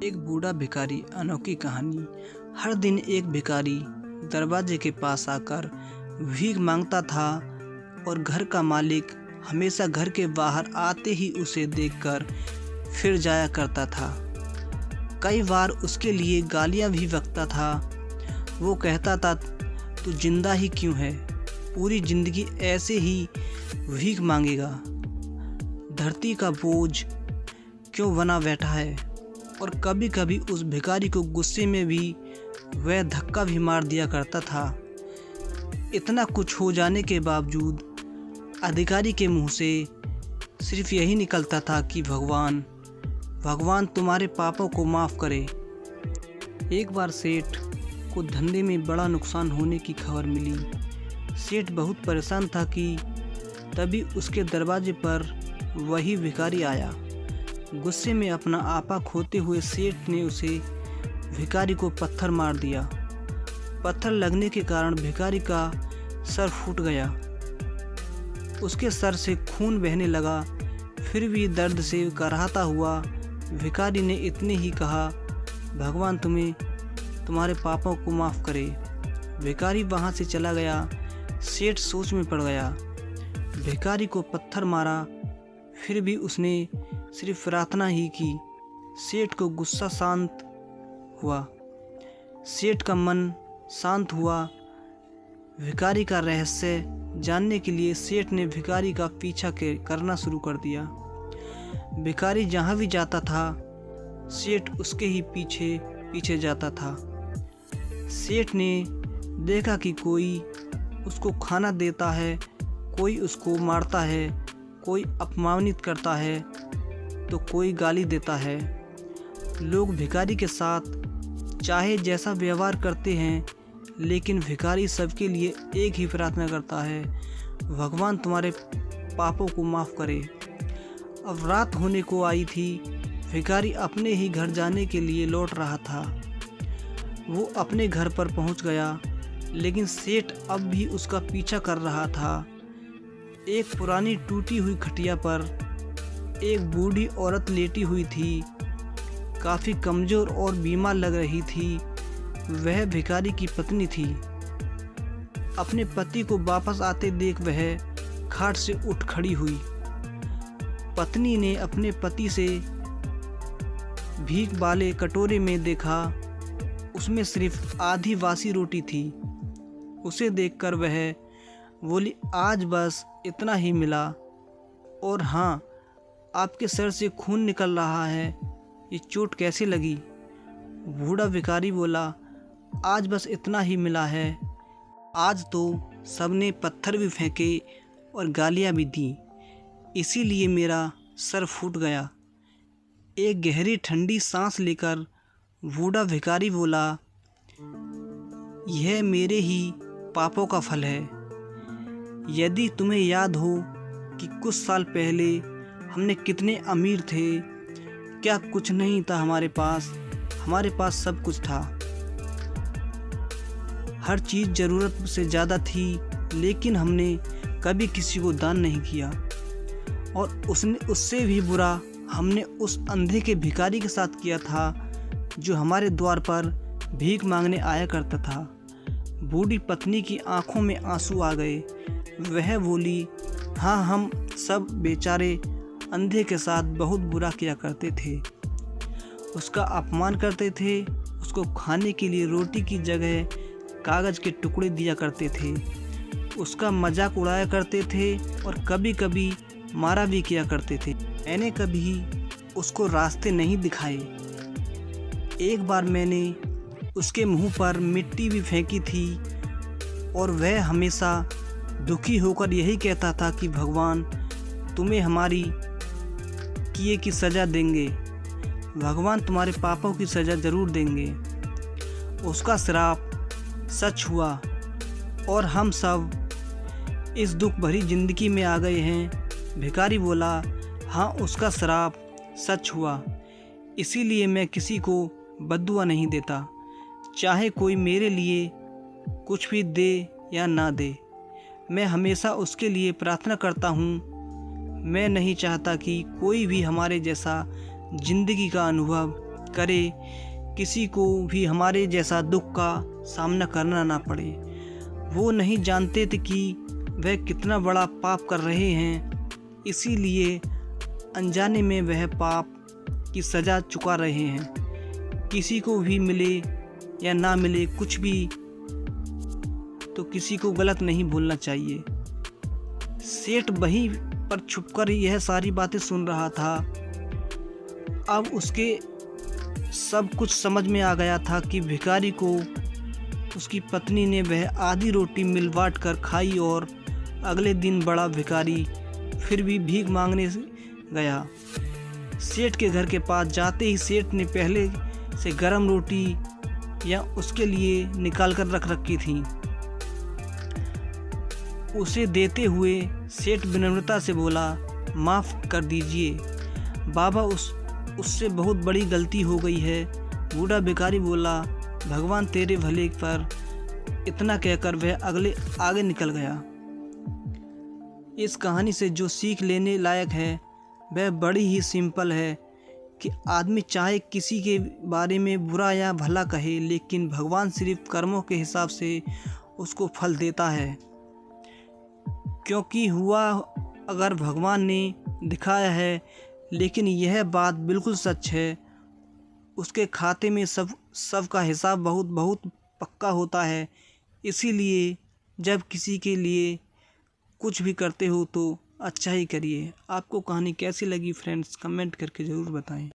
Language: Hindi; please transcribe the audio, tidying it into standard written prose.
एक बूढ़ा भिखारी। अनोखी कहानी। हर दिन एक भिखारी दरवाजे के पास आकर भीख मांगता था और घर का मालिक हमेशा घर के बाहर आते ही उसे देखकर फिर जाया करता था। कई बार उसके लिए गालियां भी बकता था। वो कहता था, तू जिंदा ही क्यों है, पूरी जिंदगी ऐसे ही भीख मांगेगा, धरती का बोझ क्यों बना बैठा है। और कभी कभी उस भिखारी को गुस्से में भी वह धक्का भी मार दिया करता था। इतना कुछ हो जाने के बावजूद अधिकारी के मुंह से सिर्फ यही निकलता था कि भगवान तुम्हारे पापों को माफ़ करे। एक बार सेठ को धंधे में बड़ा नुकसान होने की खबर मिली। सेठ बहुत परेशान था कि तभी उसके दरवाजे पर वही भिखारी आया। गुस्से में अपना आपा खोते हुए सेठ ने उसे भिखारी को पत्थर मार दिया। पत्थर लगने के कारण भिखारी का सर फूट गया। उसके सर से खून बहने लगा। फिर भी दर्द से कराहता हुआ भिखारी ने इतने ही कहा, भगवान तुम्हारे पापों को माफ़ करे। भिखारी वहाँ से चला गया। सेठ सोच में पड़ गया। भिखारी को पत्थर मारा, फिर भी उसने सिर्फ प्रार्थना ही की। सेठ को गुस्सा शांत हुआ। सेठ का मन शांत हुआ। भिखारी का रहस्य जानने के लिए सेठ ने भिखारी का पीछा करना शुरू कर दिया। भिखारी जहाँ भी जाता था सेठ उसके ही पीछे पीछे जाता था। सेठ ने देखा कि कोई उसको खाना देता है, कोई उसको मारता है, कोई अपमानित करता है तो कोई गाली देता है। लोग भिखारी के साथ चाहे जैसा व्यवहार करते हैं, लेकिन भिखारी सबके लिए एक ही प्रार्थना करता है, भगवान तुम्हारे पापों को माफ़ करे। अब रात होने को आई थी। भिखारी अपने ही घर जाने के लिए लौट रहा था। वो अपने घर पर पहुंच गया, लेकिन सेठ अब भी उसका पीछा कर रहा था। एक पुरानी टूटी हुई खटिया पर एक बूढ़ी औरत लेटी हुई थी। काफ़ी कमज़ोर और बीमार लग रही थी। वह भिखारी की पत्नी थी। अपने पति को वापस आते देख वह खाट से उठ खड़ी हुई। पत्नी ने अपने पति से भीख वाले कटोरे में देखा, उसमें सिर्फ आधी बासी रोटी थी। उसे देखकर वह बोली, आज बस इतना ही मिला। और हाँ, आपके सर से खून निकल रहा है, ये चोट कैसे लगी? बूढ़ा भिखारी बोला, आज बस इतना ही मिला है। आज तो सबने पत्थर भी फेंके और गालियाँ भी दी, इसीलिए मेरा सर फूट गया। एक गहरी ठंडी सांस लेकर बूढ़ा भिखारी बोला, यह मेरे ही पापों का फल है। यदि तुम्हें याद हो कि कुछ साल पहले हमने कितने अमीर थे, क्या कुछ नहीं था हमारे पास सब कुछ था। हर चीज़ ज़रूरत से ज़्यादा थी, लेकिन हमने कभी किसी को दान नहीं किया। और उससे भी बुरा हमने उस अंधे के भिखारी के साथ किया था, जो हमारे द्वार पर भीख मांगने आया करता था। बूढ़ी पत्नी की आंखों में आंसू आ गए। वह बोली, हाँ, हम सब बेचारे अंधे के साथ बहुत बुरा किया करते थे। उसका अपमान करते थे। उसको खाने के लिए रोटी की जगह कागज़ के टुकड़े दिया करते थे। उसका मजाक उड़ाया करते थे और कभी कभी मारा भी किया करते थे। मैंने कभी उसको रास्ते नहीं दिखाए। एक बार मैंने उसके मुंह पर मिट्टी भी फेंकी थी और वह हमेशा दुखी होकर यही कहता था कि भगवान तुम्हें हमारी किए की सज़ा देंगे, भगवान तुम्हारे पापों की सज़ा ज़रूर देंगे। उसका श्राप सच हुआ और हम सब इस दुख भरी ज़िंदगी में आ गए हैं। भिखारी बोला, हाँ, उसका श्राप सच हुआ, इसीलिए मैं किसी को बद्दुआ नहीं देता, चाहे कोई मेरे लिए कुछ भी दे या ना दे। मैं हमेशा उसके लिए प्रार्थना करता हूँ। मैं नहीं चाहता कि कोई भी हमारे जैसा ज़िंदगी का अनुभव करे, किसी को भी हमारे जैसा दुख का सामना करना ना पड़े। वो नहीं जानते थे कि वह कितना बड़ा पाप कर रहे हैं, इसीलिए अनजाने में वह पाप की सज़ा चुका रहे हैं। किसी को भी मिले या ना मिले कुछ भी, तो किसी को गलत नहीं बोलना चाहिए। सेठ वहीं पर छुपकर यह सारी बातें सुन रहा था। अब उसके सब कुछ समझ में आ गया था कि भिखारी को उसकी पत्नी ने वह आधी रोटी मिल बांट कर खाई और अगले दिन बड़ा भिखारी फिर भी भीख मांगने गया। सेठ के घर के पास जाते ही सेठ ने पहले से गर्म रोटी या उसके लिए निकाल कर रख रखी थी। उसे देते हुए सेठ विनम्रता से बोला, माफ़ कर दीजिए बाबा, उससे बहुत बड़ी गलती हो गई है। बूढ़ा भिखारी बोला, भगवान तेरे भले पर। इतना कहकर वह आगे निकल गया। इस कहानी से जो सीख लेने लायक है वह बड़ी ही सिंपल है कि आदमी चाहे किसी के बारे में बुरा या भला कहे, लेकिन भगवान सिर्फ कर्मों के हिसाब से उसको फल देता है। क्योंकि हुआ अगर भगवान ने दिखाया है, लेकिन यह बात बिल्कुल सच है, उसके खाते में सब का हिसाब बहुत बहुत पक्का होता है। इसीलिए जब किसी के लिए कुछ भी करते हो तो अच्छा ही करिए। आपको कहानी कैसी लगी फ्रेंड्स, कमेंट करके ज़रूर बताएं।